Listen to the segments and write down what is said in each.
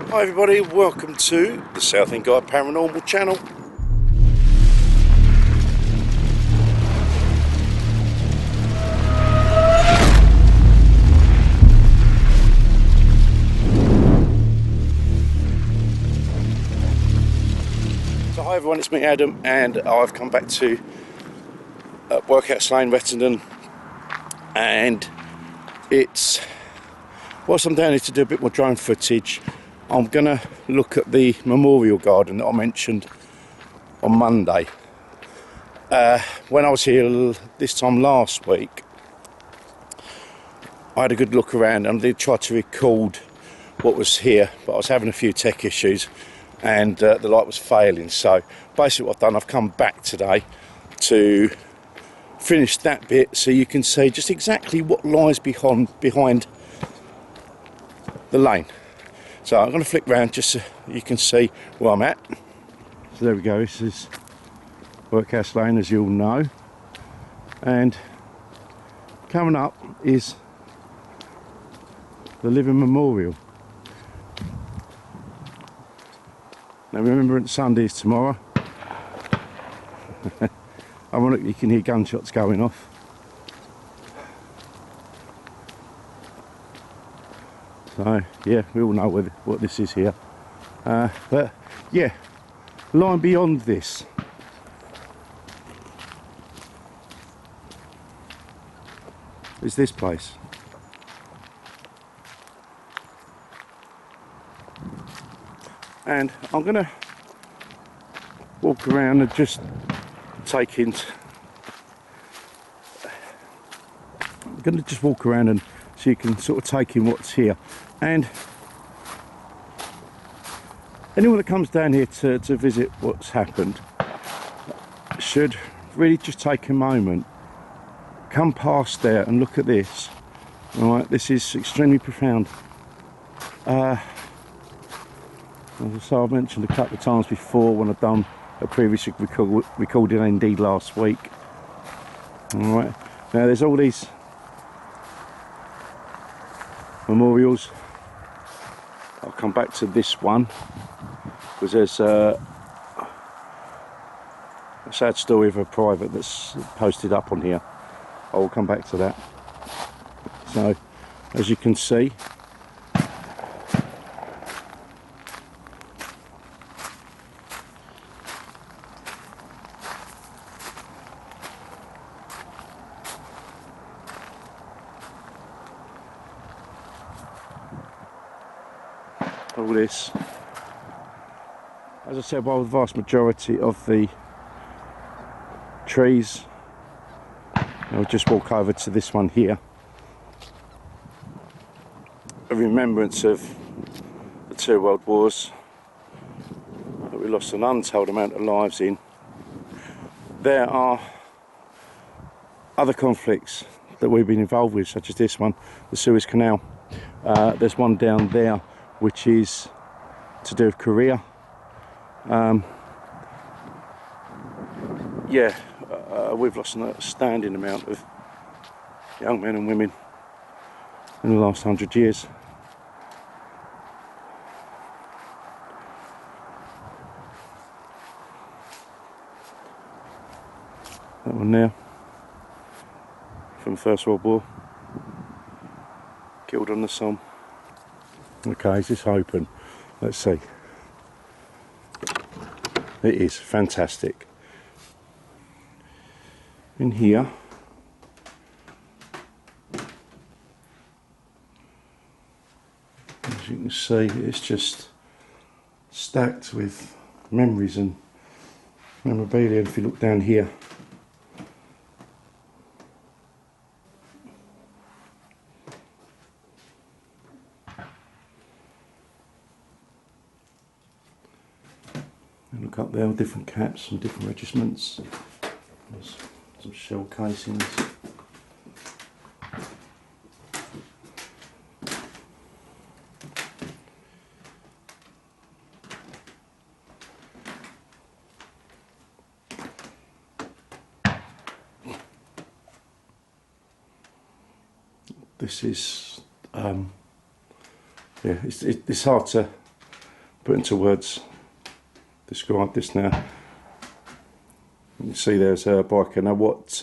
Hi everybody, welcome to the South End Guy Paranormal channel. So hi everyone, it's me Adam and I've come back to Workhouse Lane, Rettendon, and it's, whilst I'm down here to do a bit more drone footage, I'm going to look at the memorial garden that I mentioned on Monday. When I was here this time last week, I had a good look around and I did try to record what was here, but I was having a few tech issues and the light was failing. So basically what I've done, I've come back today to finish that bit so you can see just exactly what lies behind the lane. So I'm going to flick round just so you can see where I'm at. So there we go, this is Workhouse Lane, as you all know, and coming up is the Living Memorial. Now Remembrance Sunday is tomorrow. Ironically, you can hear gunshots going off. So yeah, we all know what this is here. But yeah, lying beyond this is this place. And I'm going to walk around and just take in. I'm going to just walk around and so you can sort of take in what's here. And anyone that comes down here to visit what's happened should really just take a moment, come past there and look at this. Alright, this is extremely profound. So I've mentioned a couple of times before when I've done a previous recording, indeed last week. Alright, now there's all these memorials. I'll come back to this one because there's a sad story of a private that's posted up on here. I will come back to that. So as you can see, all this, as I said, while the vast majority of the trees, I'll just walk over to this one here, a remembrance of the two world wars that we lost an untold amount of lives in. There are other conflicts that we've been involved with, such as this one, the Suez Canal. There's one down there which is to do with Korea. We've lost an outstanding amount of young men and women in the last 100 years. That one there, from the First World War, killed on the Somme. Okay, is this open? Let's see. It is fantastic. In here, as you can see, it's just stacked with memories and memorabilia. If you look down here, and look up there, different caps from different regiments. There's some shell casings. This is, yeah, it's hard to put into words, describe this now. You see there's a biker. Now what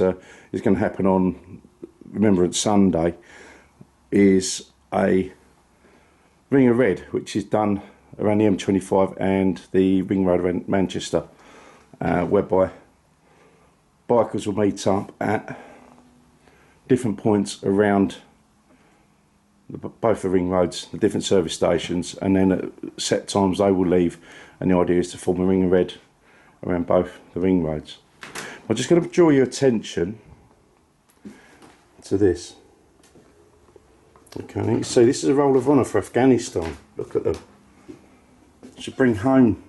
is going to happen on Remembrance Sunday is a Ring of Red, which is done around the M25 and the Ring Road around Manchester, whereby bikers will meet up at different points around both the ring roads, the different service stations, and then at set times they will leave, and the idea is to form a Ring of Red around both the ring roads. I'm just going to draw your attention to this. Okay, you can see this is a roll of honour for Afghanistan. Look at them. Should bring home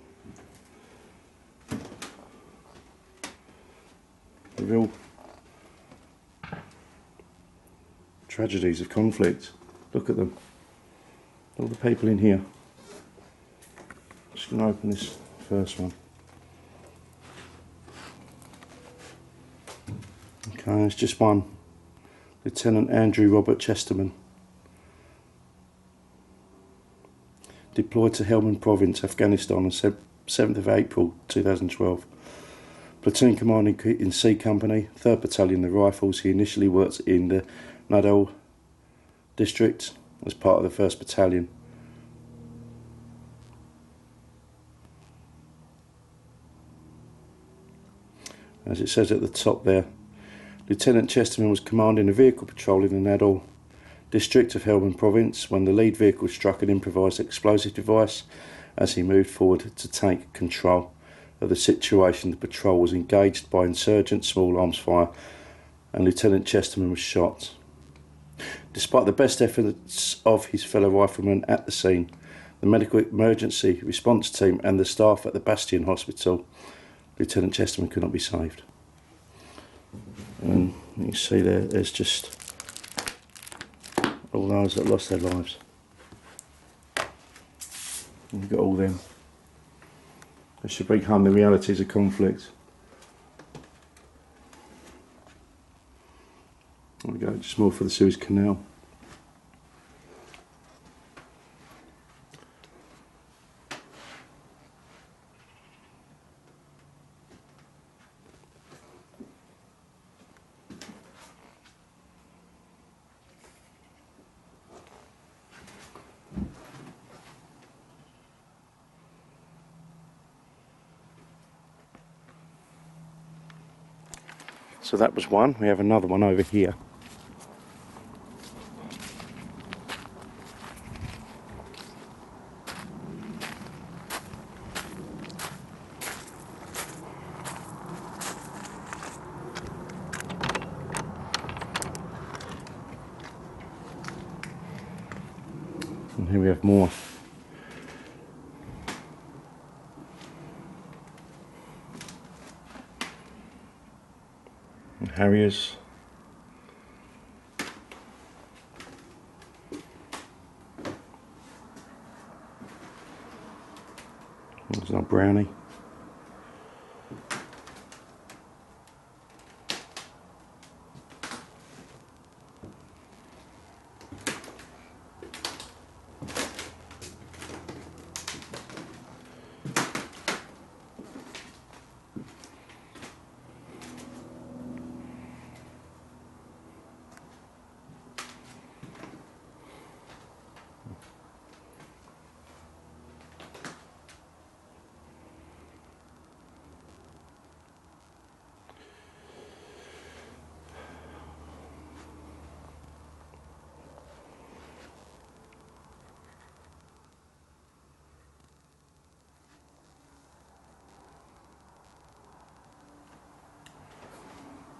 the real tragedies of conflict. Look at them. All the people in here. Just going to open this first one. Okay, it's just one. Lieutenant Andrew Robert Chesterman. Deployed to Helmand Province, Afghanistan on 7th of April 2012. Platoon commanding in C Company, 3rd Battalion the Rifles. He initially worked in the Nadal district as part of the 1st Battalion. As it says at the top there, Lieutenant Chesterman was commanding a vehicle patrol in the Nadal district of Helmand Province when the lead vehicle struck an improvised explosive device. As he moved forward to take control of the situation, the patrol was engaged by insurgent small arms fire and Lieutenant Chesterman was shot. Despite the best efforts of his fellow riflemen at the scene, the medical emergency response team and the staff at the Bastion Hospital, Lieutenant Chesterman could not be saved. And you can see there's just all those that lost their lives. And you've got all them. They should bring home the realities of conflict. There we go, just more for the Suez Canal. So that was one. We have another one over here. And here we have more. And Harriers. There's our Brownie.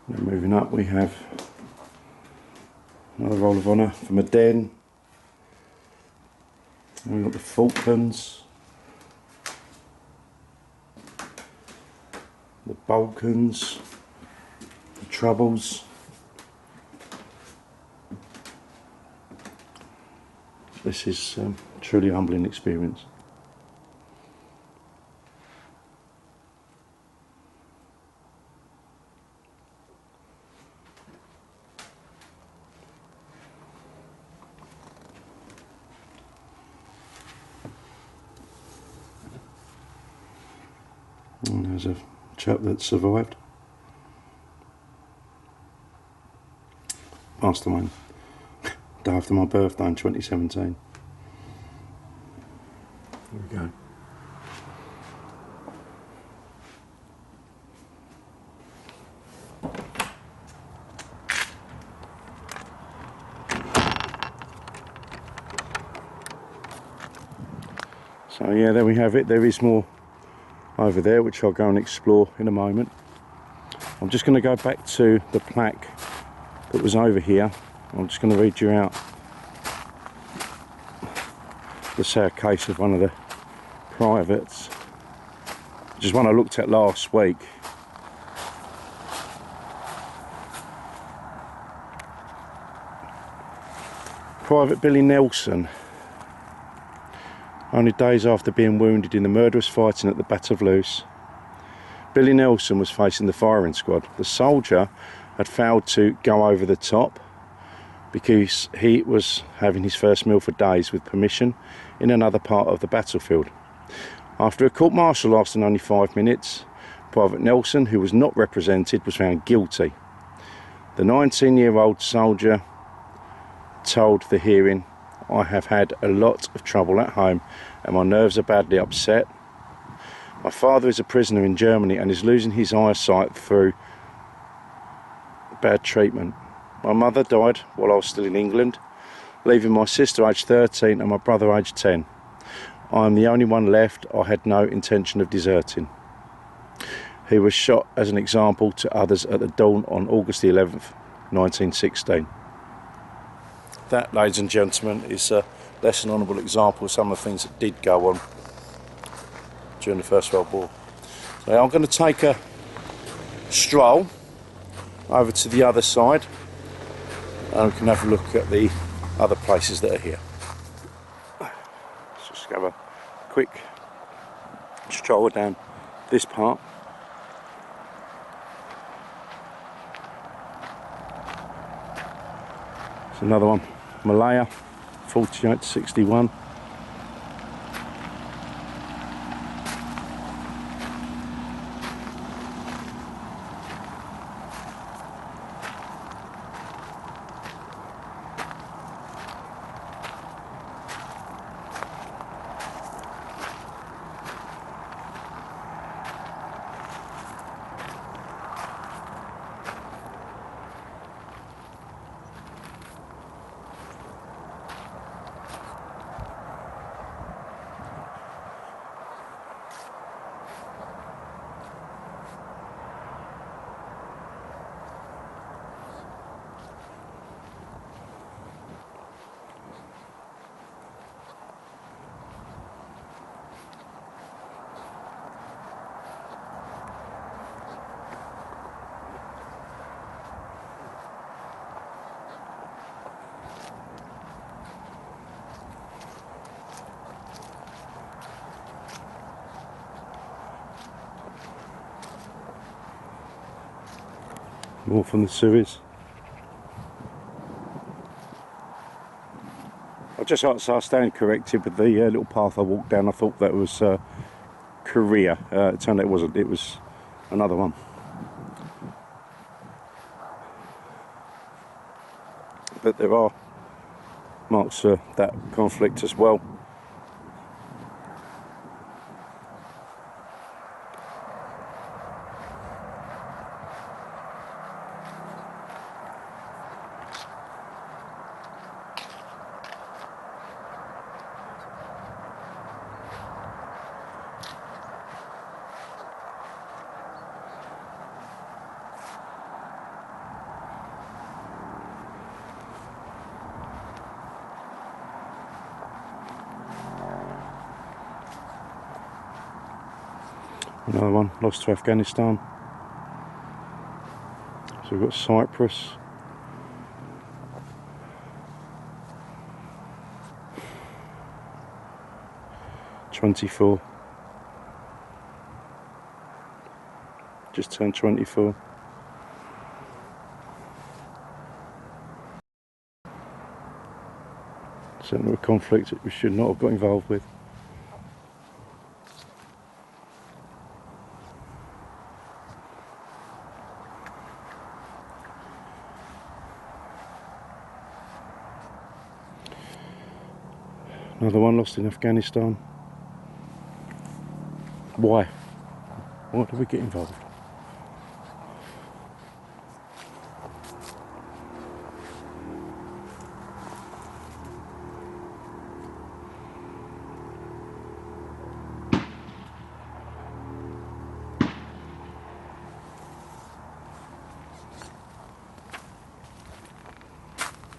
Now moving up, we have another roll of honour from a den. And we've got the Falklands, the Balkans, the Troubles. This is truly a humbling experience. And there's a chap that survived. Passed away day after my birthday in 2017. There we go. So yeah, there we have it. There is more over there, which I'll go and explore in a moment. I'm just going to go back to the plaque that was over here. I'm just going to read you out the sad case of one of the privates, which is one I looked at last week. Private Billy Nelson. Only days after being wounded in the murderous fighting at the Battle of Loos, Billy Nelson was facing the firing squad. The soldier had failed to go over the top because he was having his first meal for days with permission in another part of the battlefield. After a court-martial lasting only 5 minutes, Private Nelson, who was not represented, was found guilty. The 19-year-old soldier told the hearing, "I have had a lot of trouble at home and my nerves are badly upset. My father is a prisoner in Germany and is losing his eyesight through bad treatment. My mother died while I was still in England, leaving my sister aged 13 and my brother aged 10. I am the only one left. I had no intention of deserting." He was shot as an example to others at the dawn on August the 11th, 1916. That, ladies and gentlemen, is a less than honourable example of some of the things that did go on during the First World War. So I'm going to take a stroll over to the other side and we can have a look at the other places that are here. Let's just have a quick stroll down this part. There's another one, Malaya, 48 to 61. More from the Suez. I just I stand corrected with the little path I walked down. I thought that was Korea. It turned out it wasn't. It was another one. But there are marks for that conflict as well. Another one, lost to Afghanistan. So we've got Cyprus. "24. Just turned 24. Certainly a conflict that we should not have got involved with. Another one lost in Afghanistan. Why? Why did we get involved?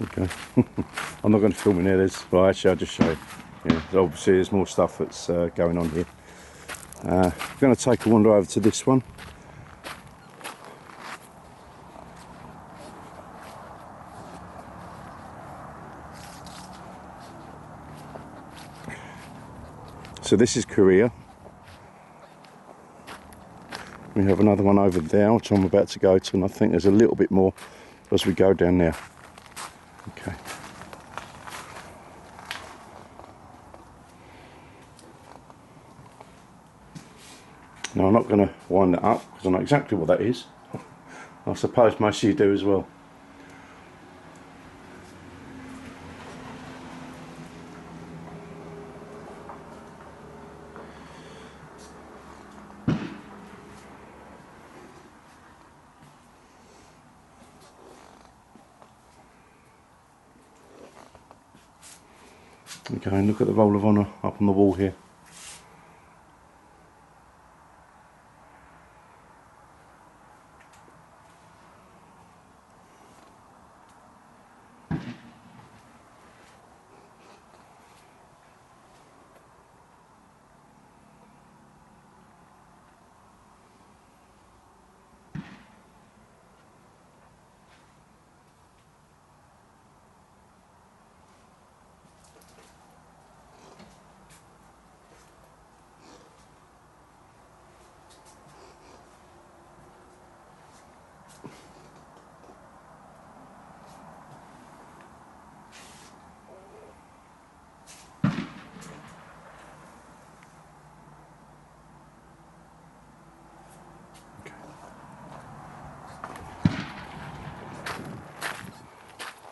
Okay. I'm not going to film in there. Well, actually, I'll just show you. Yeah, obviously there's more stuff that's going on here. I'm going to take a wander over to this one. So this is Korea. We have another one over there, which I'm about to go to, and I think there's a little bit more as we go down there. Okay. Now I'm not going to wind that up because I know exactly what that is. I suppose most of you do as well. Okay, and look at the Roll of Honour up on the wall here.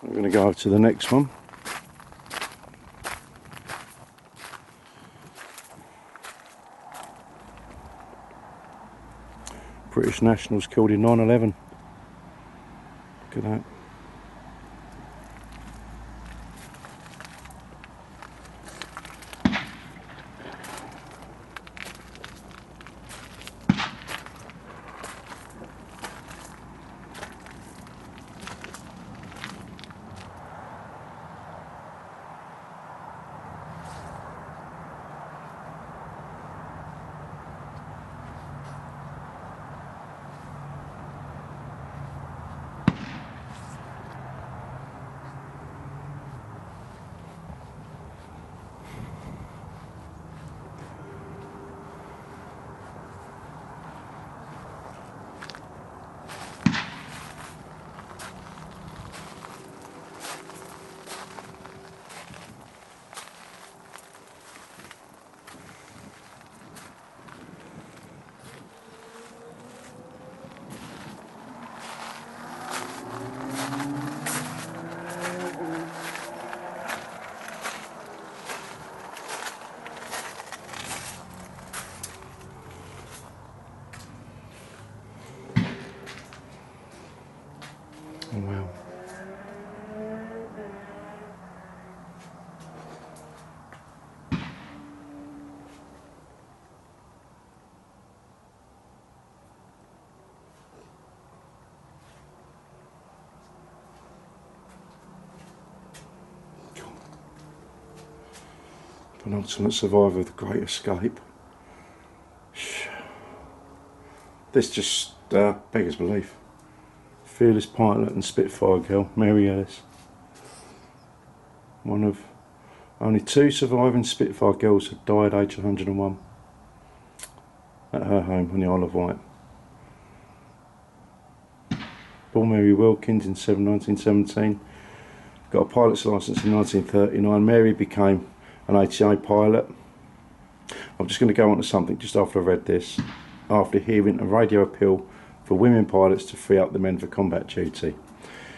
We're going to go over to the next one. British nationals killed in 9/11. Look at that. Oh, wow. Penultimate survivor of the Great Escape. This just beggars belief. Fearless pilot and Spitfire girl, Mary Ellis. One of only 2 surviving Spitfire girls had died aged 101 at her home on the Isle of Wight. Born Mary Wilkins in 1917, got a pilot's licence in 1939. Mary became an ATA pilot. I'm just going to go on to something just after I read this. After hearing a radio appeal for women pilots to free up the men for combat duty.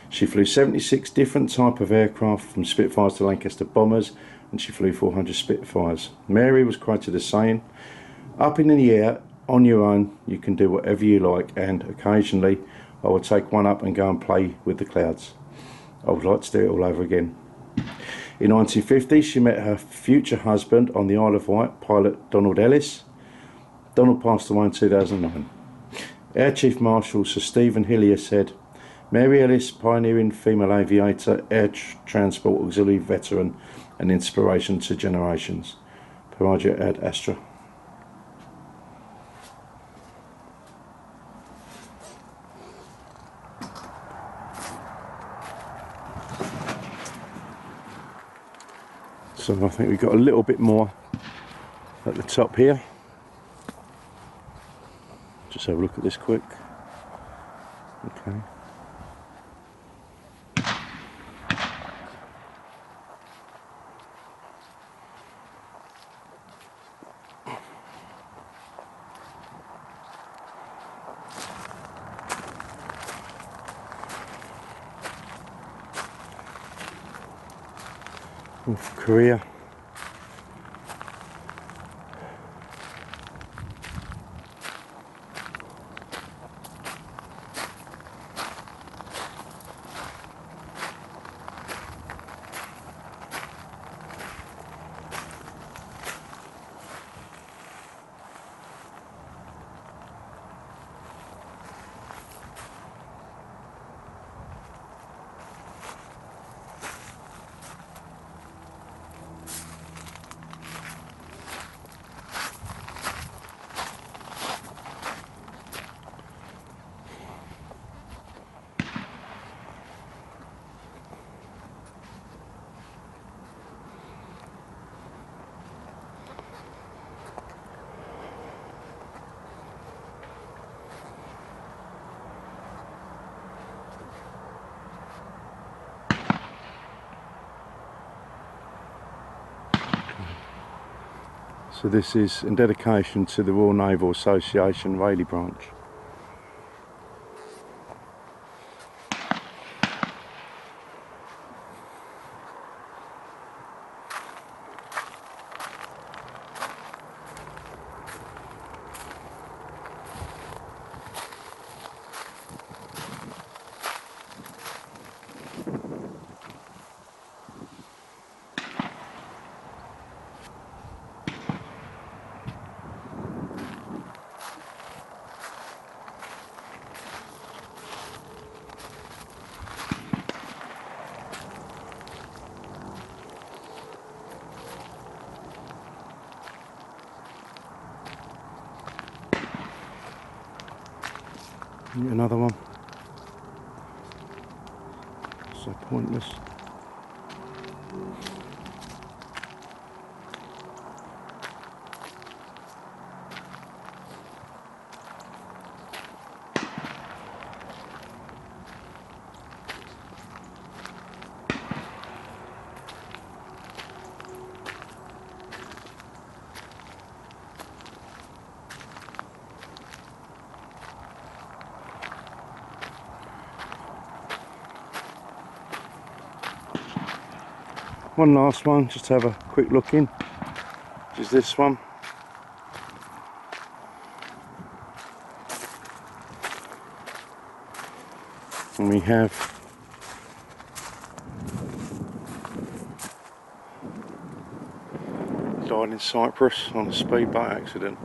She flew 76 different type of aircraft, from Spitfires to Lancaster bombers, and she flew 400 Spitfires. Mary was quoted as saying, "Up in the air, on your own, you can do whatever you like, and occasionally I would take one up and go and play with the clouds. I would like to do it all over again." In 1950, she met her future husband on the Isle of Wight, pilot Donald Ellis. Donald passed away in 2009. Air Chief Marshal Sir Stephen Hillier said, "Mary Ellis, pioneering female aviator, air transport auxiliary veteran and inspiration to generations. Paraja ad Astra." So I think we've got a little bit more at the top here. Just have a look at this quick. Okay. North Korea. So this is in dedication to the Royal Naval Association Rayleigh branch. Another one. So pointless. One last one, just to have a quick look in, which is this one. And we have died in Cyprus on a speedboat accident.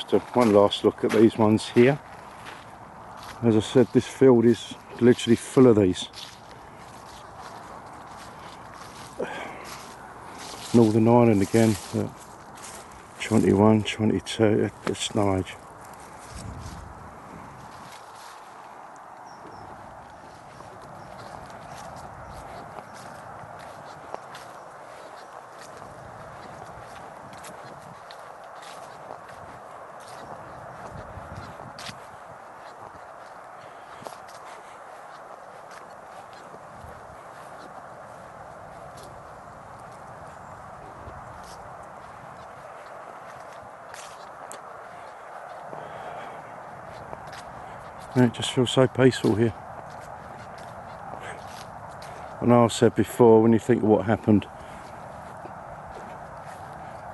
just one last look at these ones here. As I said, this field is literally full of these. Northern Ireland again, 21, 22, it's no age. And it just feels so peaceful here. I know I've said before, when you think of what happened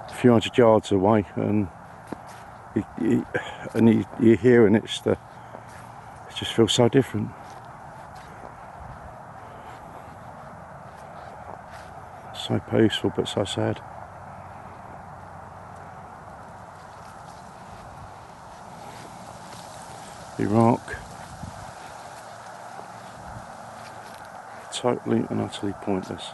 a few hundred yards away, and you're here, and it just feels so different. So peaceful, but so sad. Iraq, totally and utterly pointless.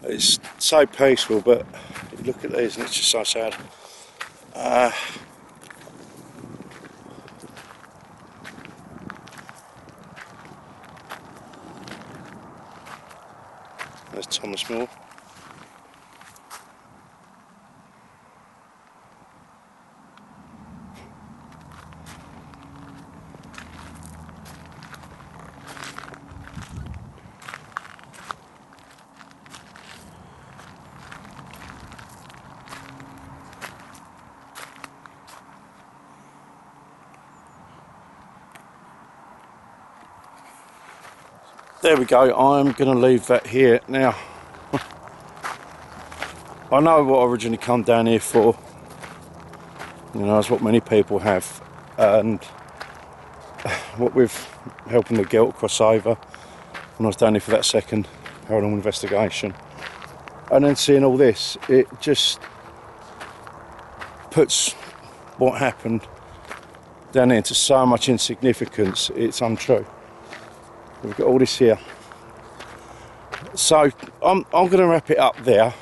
It's so peaceful, but you look at these and it's just so sad. There's Thomas Moore. There we go, I'm going to leave that here. Now, I know what I originally come down here for, you know, that's what many people have, and what with helping the Gelt cross over, when I was down here for that second paranormal investigation, and then seeing all this, it just puts what happened down here into so much insignificance, it's untrue. We've got all this here. So I'm going to wrap it up there.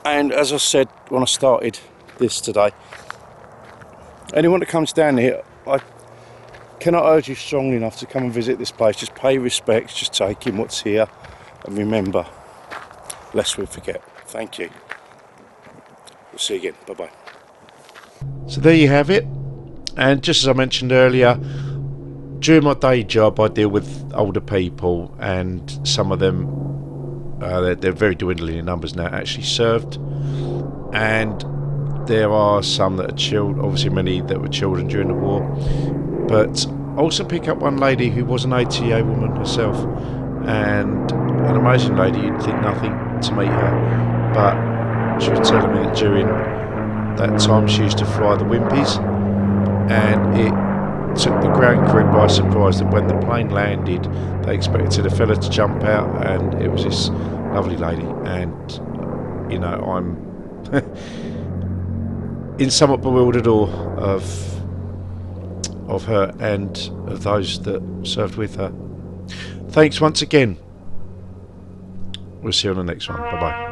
And as I said when I started this today, anyone that comes down here, I cannot urge you strongly enough to come and visit this place. Just pay respects, just take in what's here, and remember, lest we forget. Thank you. We'll see you again. Bye-bye. So there you have it. And just as I mentioned earlier, during my day job I deal with older people, and some of them they're very dwindling in numbers now, actually served, and there are some that are children, obviously many that were children during the war, but I also pick up one lady who was an ATA woman herself, and an amazing lady. You'd think nothing to meet her, but she was telling me that during that time she used to fly the Wimpys, and it took the ground crew by surprise that when the plane landed they expected a fella to jump out, and it was this lovely lady. And you know, I'm in somewhat bewildered awe of her and of those that served with her. Thanks once again. We'll see you on the next one. Bye bye.